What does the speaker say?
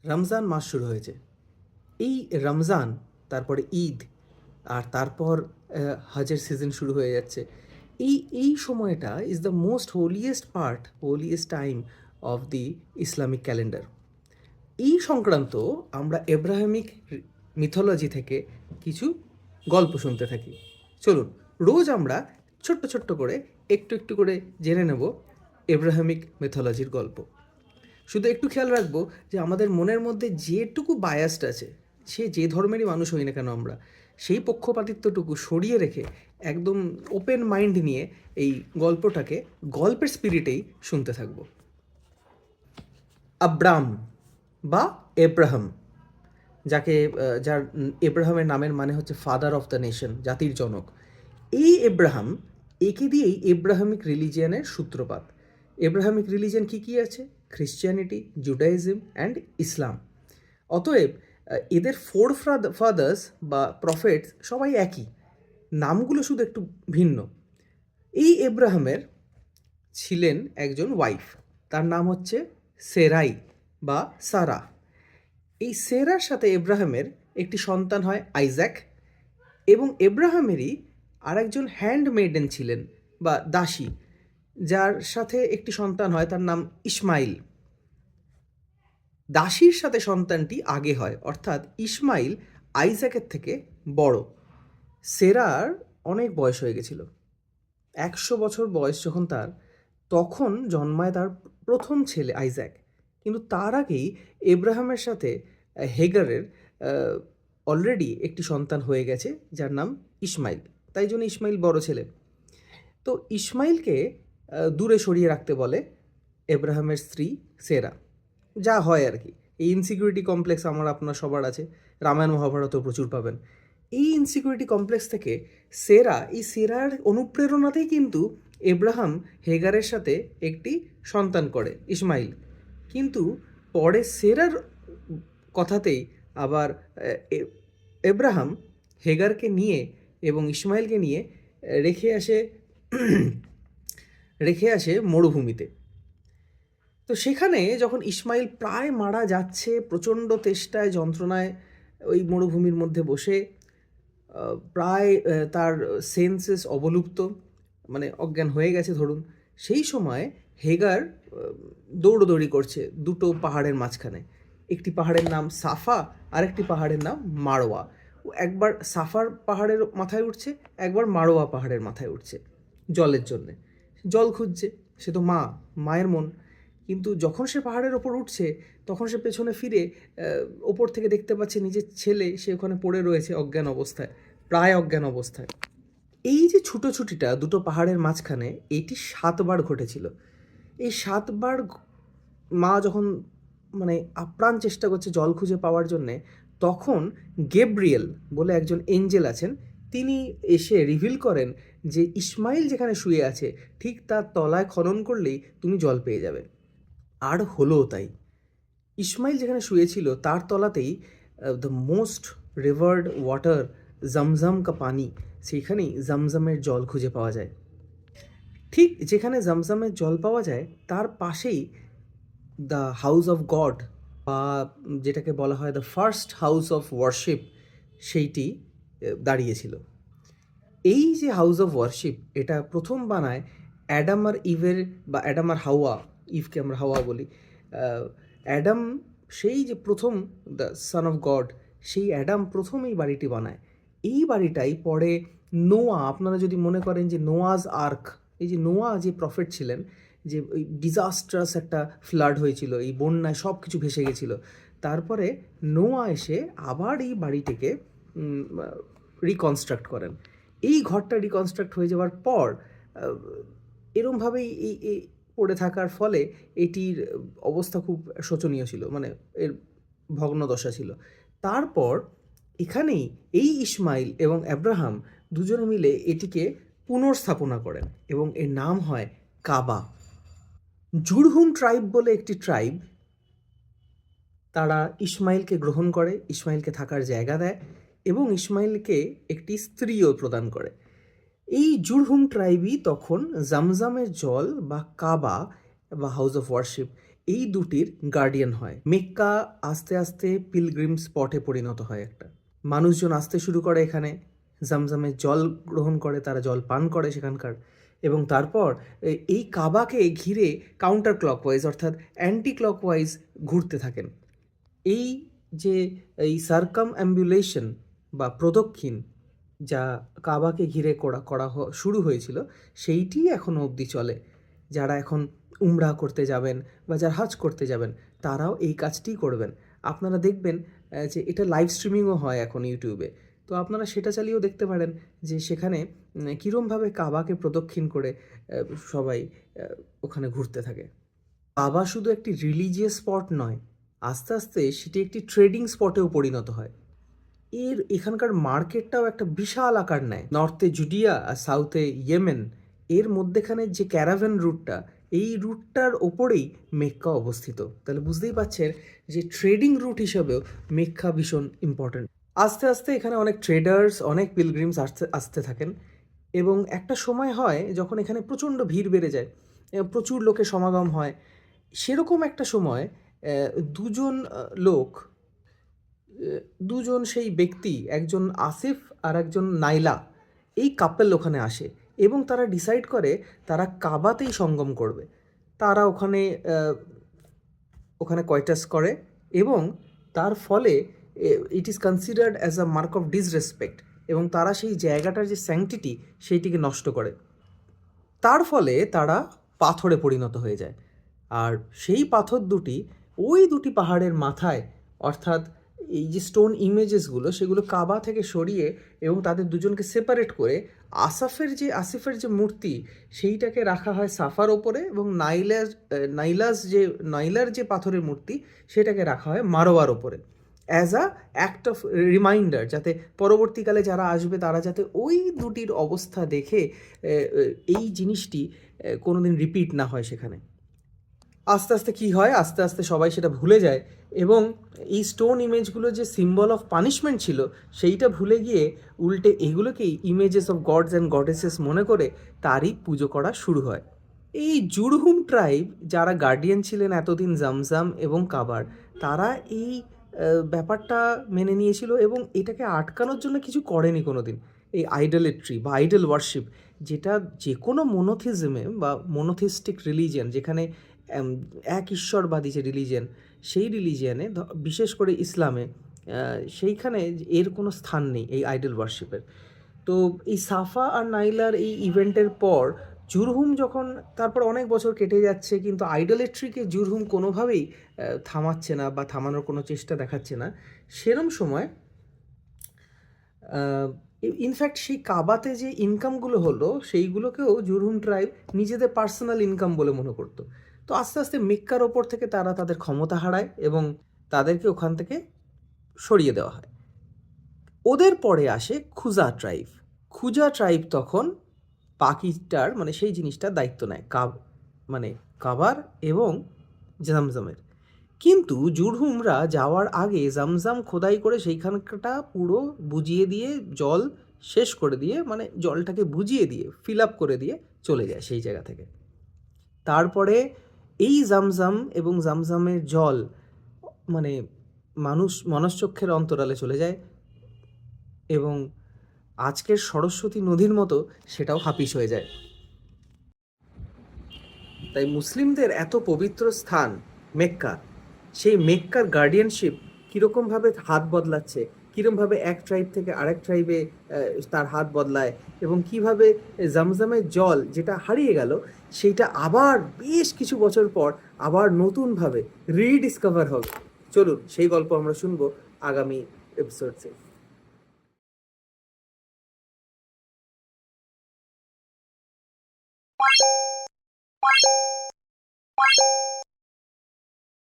রমজান মাস শুরু হয়েছে। এই রমজান, তারপরে ঈদ, আর তারপর হজের সিজন শুরু হয়ে যাচ্ছে। এই সময়টা is the most holiest time of the Islamic calendar. এই সংক্রান্ত আমরা এব্রাহামিক মিথোলজি থেকে কিছু গল্প শুনতে থাকি। চলুন, রোজ আমরা ছোট্ট ছোট্ট করে একটু একটু করে জেনে নেব এব্রাহামিক মিথোলজির গল্প। শুধু একটু খেয়াল রাখবো যে আমাদের মনের মধ্যে যেটুকু বায়াসড আছে, সে যে ধর্মেরই মানুষ হই না কেন, আমরা সেই পক্ষপাতিত্বটুকু সরিয়ে রেখে একদম ওপেন মাইন্ড নিয়ে এই গল্পটাকে গল্পের স্পিরিটেই শুনতে থাকবো। আব্রাম বা এব্রাহাম, যার এব্রাহামের নামের মানে হচ্ছে ফাদার অফ দ্য নেশন, জাতির জনক। এই এব্রাহাম, একে দিয়েই এব্রাহামিক রিলিজিয়ানের সূত্রপাত। এব্রাহামিক রিলিজিয়ান কী কী আছে? খ্রিশ্চিয়ানিটি, জুডাইজম অ্যান্ড ইসলাম। অতএব এদের ফোর ফাদার্স বা প্রফেটস সবাই একই, নামগুলো শুধু একটু ভিন্ন। এই এব্রাহামের ছিলেন একজন ওয়াইফ, তার নাম হচ্ছে সেরাই বা সারা। এই সেরার সাথে এব্রাহামের একটি সন্তান হয় আইজ্যাক, এবং এব্রাহামেরই আরেকজন হ্যান্ডমেডেন ছিলেন বা দাসী, যার সাথে একটি সন্তান হয়, তার নাম ইসমাইল। দাসীর সাথে সন্তানটি আগে হয়, অর্থাৎ ইসমাইল আইজ্যাকের থেকে বড়। সেরার অনেক বয়স হয়ে গেছিল, 100 বছর বয়স যখন তার, তখন জন্মায় তার প্রথম ছেলে আইজ্যাক। কিন্তু তার আগেই এব্রাহামের সাথে হেগারের অলরেডি একটি সন্তান হয়ে গেছে, যার নাম ইসমাইল। তাই জন্য ইসমাইল বড় ছেলে। তো ইসমাইলকে দূরে সরিয়ে রাখতে বলে এব্রাহামের স্ত্রী সেরা। যা হয় আর কি, এই ইনসিকিউরিটি কমপ্লেক্স আমার আপনার সবার আছে, রামায়ণ মহাভারতও প্রচুর পাবেন। এই ইনসিকিউরিটি কমপ্লেক্স থেকে সেরার অনুপ্রেরণাতেই কিন্তু এব্রাহাম হেগারের সাথে একটি সন্তান করে, ইসমাইল। কিন্তু পরে সেরার কথাতেই আবার এব্রাহাম হেগারকে নিয়ে এবং ইসমাইলকে নিয়ে রেখে আসে মরুভূমিতে। তো সেখানে যখন ইসমাইল প্রায় মারা যাচ্ছে, প্রচণ্ড তেষ্টায় যন্ত্রণায় ওই মরুভূমির মধ্যে বসে, প্রায় তার সেন্সেস অবলুপ্ত, মানে অজ্ঞান হয়ে গেছে ধরুন, সেই সময় হেগার দৌড়োদৌড়ি করছে দুটো পাহাড়ের মাঝখানে। একটি পাহাড়ের নাম সাফা, আর একটি পাহাড়ের নাম মারোয়া। ও একবার সাফার পাহাড়ের মাথায় উঠছে, একবার মারোয়া পাহাড়ের মাথায় উঠছে জলের জন্যে। জল খুঁজছে, সে তো মায়ের মন। কিন্তু যখন সে পাহাড়ের ওপর উঠছে, তখন সে পেছনে ফিরে ওপর থেকে দেখতে পাচ্ছে নিজের ছেলে, সে ওখানে পড়ে রয়েছে অজ্ঞান অবস্থায়, প্রায় অজ্ঞান অবস্থায়। এই যে ছুটোছুটিটা দুটো পাহাড়ের মাঝখানে, এটি 7বার ঘটেছিল। এই 7বার মা যখন মানে আপ্রাণ চেষ্টা করছে জল খুঁজে পাওয়ার জন্যে, তখন গেব্রিয়েল বলে একজন এঞ্জেল আছেন, তিনি এসে রিভিল করেন যে ইসমাইল যেখানে শুয়ে আছে, ঠিক তার তলায় খনন করলেই তুমি জল পেয়ে যাবে। আর হলো তাই। ইসমাইল যেখানে শুয়েছিল তার তলাতেই দ্য মোস্ট রিভার্ড ওয়াটার, জমজম কা পানি, সেইখানেই জমজমের জল খুঁজে পাওয়া যায়। ঠিক যেখানে জমজমের জল পাওয়া যায়, তার পাশেই দ্য হাউস অফ গড, বা যেটাকে বলা হয় the first house of warship, সেইটি দাঁড়িয়েছিল। এই যে হাউস অফ ওয়ারশিপ, এটা প্রথম বানায় অ্যাডাম আর ইভের, বা অ্যাডাম আর হাওয়া, ইভকে আমরা হাওয়া বলি। অ্যাডাম, সেই যে প্রথম দ্য সান অফ গড, সেই অ্যাডাম প্রথম এই বাড়িটি বানায়। এই বাড়িটাই পরে নোয়া, আপনারা যদি মনে করেন যে নোয়াজ আর্ক, এই যে নোয়া যে প্রফেট ছিলেন, যে ওই ডিজাস্ট্রাস একটা ফ্লাড হয়েছিল, এই বন্যায় সব কিছু ভেসে গেছিলো, তারপরে নোয়া এসে আবার এই বাড়িটিকে রিকনস্ট্রাক্ট করেন। এই ঘরটা রিকনস্ট্রাক্ট হয়ে যাওয়ার পর এরমভাবেই এই পড়ে থাকার ফলে এটির অবস্থা খুব শোচনীয় ছিল, মানে এর ভগ্নদশা ছিল। তারপর এখানেই এই ইসমাইল এবং আব্রাহাম দুজনে মিলে এটিকে পুনর্স্থাপনা করেন, এবং এর নাম হয় কাবা। জুরহুম ট্রাইব বলে একটি ট্রাইব, তারা ইসমাইলকে গ্রহণ করে, ইসমাইলকে থাকার জায়গা দেয়, এবং ইসমাইলকে একটি স্ত্রীও প্রদান করে। এই জুরহুম ট্রাইবই তখন জামজামের জল বা কাবা বা হাউস অফ ওয়ারশিপ, এই দুটির গার্ডিয়ান হয়। মেক্কা আস্তে আস্তে পিলগ্রিম স্পটে পরিণত হয় একটা। মানুষজন আসতে শুরু করে এখানে, জামজামের জল গ্রহণ করে, তারা জল পান করে সেখানকার, এবং তারপর এই কাবাকে ঘিরে কাউন্টার ক্লকওয়াইজ অর্থাৎ অ্যান্টি ক্লকওয়াইজ ঘুরতে থাকেন। এই যে এই সার্কামঅ্যাম্বুলেশন বা প্রদক্ষিণ যা কাবাকে ঘিরে করা শুরু হয়েছিল, সেইটিই এখনও অবধি চলে। যারা এখন উমরা করতে যাবেন বা যারা হজ করতে যাবেন, তারাও এই কাজটিই করবেন। আপনারা দেখবেন যে এটা লাইভ স্ট্রিমিংও হয় এখন ইউটিউবে, তো আপনারা সেটা চালিয়েও দেখতে পারেন যে সেখানে কীরমভাবে কাবাকে প্রদক্ষিণ করে সবাই ওখানে ঘুরতে থাকে। কাবা শুধু একটি রিলিজিয়াস স্পট নয়, আস্তে আস্তে সেটি একটি ট্রেডিং স্পটেও পরিণত হয়। এখানকার মার্কেটটাও একটা বিশাল আকার নেয়। নর্থে জুডিয়া আর সাউথে ইয়েমেন, এর মধ্যেখানে যে ক্যারাভ্যান রুটটা, এই রুটটার ওপরেই মেক্কা অবস্থিত। তাহলে বুঝতেই পারছেন যে ট্রেডিং রুট হিসাবেও মেক্কা ভীষণ ইম্পর্ট্যান্ট। আস্তে আস্তে এখানে অনেক ট্রেডার্স, অনেক পিলগ্রিমস আসতে থাকেন, এবং একটা সময় হয় যখন এখানে প্রচণ্ড ভিড় বেড়ে যায়, প্রচুর লোকের সমাগম হয়। সেরকম একটা সময় দুজন লোক, দুজন সেই ব্যক্তি, একজন আসিফ আর একজন নাইলা, এই কাপেল ওখানে আসে এবং তারা ডিসাইড করে তারা কাবাতেই সঙ্গম করবে। তারা ওখানে কয়টাস করে, এবং তার ফলে it is considered as a mark of disrespect, এবং তারা সেই জায়গাটার যে স্যাংটিটি সেইটিকে নষ্ট করে। তার ফলে তারা পাথরে পরিণত হয়ে যায়, আর সেই পাথর দুটি ওই দুটি পাহাড়ের মাথায়, অর্থাৎ এই যে স্টোন ইমেজেসগুলো সেগুলো কাবা থেকে সরিয়ে এবং তাদের দুজনকে সেপারেট করে আসিফের যে মূর্তি সেইটাকে রাখা হয় সাফার ওপরে, এবং নাইলার যে পাথরের মূর্তি সেটাকে রাখা হয় মারোয়ার ওপরে, as a act of reminder, যাতে পরবর্তীকালে যারা আসবে তারা যাতে ওই দুটির অবস্থা দেখে এই জিনিসটি কোনোদিন রিপিট না হয় সেখানে। আস্তে আস্তে কী হয়, আস্তে আস্তে সবাই সেটা ভুলে যায়, এবং এই স্টোন ইমেজগুলো যে সিম্বল অফ পানিশমেন্ট ছিল সেইটা ভুলে গিয়ে উল্টে এগুলোকেই images of gods and goddesses মনে করে তারই পুজো করা শুরু হয়। এই জুরহুম ট্রাইব যারা গার্ডিয়ান ছিলেন এতদিন জামজাম এবং কাবার, তারা এই ব্যাপারটা মেনে নিয়েছিল এবং এটাকে আটকানোর জন্য কিছু করেনি কোনো দিন। এই আইডলেট্রি বা আইডল ওয়ার্শিপ, যেটা যে কোনো মোনোথিজমে বা মোনোথিস্টিক রিলিজিয়ান, যেখানে এক ঈশ্বরবাদী যে রিলিজিয়ান, সেই রিলিজিয়ানে বিশেষ করে ইসলামে সেইখানে এর কোনো স্থান নেই এই আইডল ওয়ার্শিপের। তো এই সাফা আর নাইলার এই ইভেন্টের পর জুরহুম যখন, তারপর অনেক বছর কেটে যাচ্ছে, কিন্তু আইডলেট্রিকে জুরহুম কোনোভাবেই থামাচ্ছে না বা থামানোর কোনো চেষ্টা দেখাচ্ছে না। সেরম সময় ইনফ্যাক্ট সেই কাবাতে যে ইনকামগুলো হলো সেইগুলোকেও জুরহুম ট্রাইব নিজেদের পার্সোনাল ইনকাম বলে মনে করতো। তো আস্তে আস্তে মেক্কার ওপর থেকে তারা তাদের ক্ষমতা হারায় এবং তাদেরকে ওখান থেকে সরিয়ে দেওয়া হয়। ওদের পরে আসে খুজা ট্রাইব। খুজা ট্রাইব তখন বাকিটার মানে সেই জিনিসটার দায়িত্ব নেয়, মানে কাবার এবং জামজামের। কিন্তু জুরহুমরা যাওয়ার আগে জামজাম খোদাই করে সেইখানটা পুরো বুঝিয়ে দিয়ে, জল শেষ করে দিয়ে, মানে জলটাকে বুঝিয়ে দিয়ে ফিল আপ করে দিয়ে চলে যায় সেই জায়গা থেকে। তারপরে এই জামজাম এবং জামজামের জল মানে মনশ্চক্ষের অন্তরালে চলে যায়, এবং আজকের সরস্বতী নদীর মতো সেটাও হাপিস হয়ে যায়। তাই মুসলিমদের এত পবিত্র স্থান মেক্কা, সেই মেক্কার গার্ডিয়ানশিপ কীরকমভাবে হাত বদলাচ্ছে, কীরকমভাবে এক ট্রাইব থেকে আরেক ট্রাইবে তার হাত বদলায়, এবং কিভাবে জামজামের জল যেটা হারিয়ে গেল সেইটা আবার বেশ কিছু বছর পর আবার নতুনভাবে রিডিসকভার হবে। চলুন সেই গল্প আমরা শুনবো আগামী এপিসোডসে।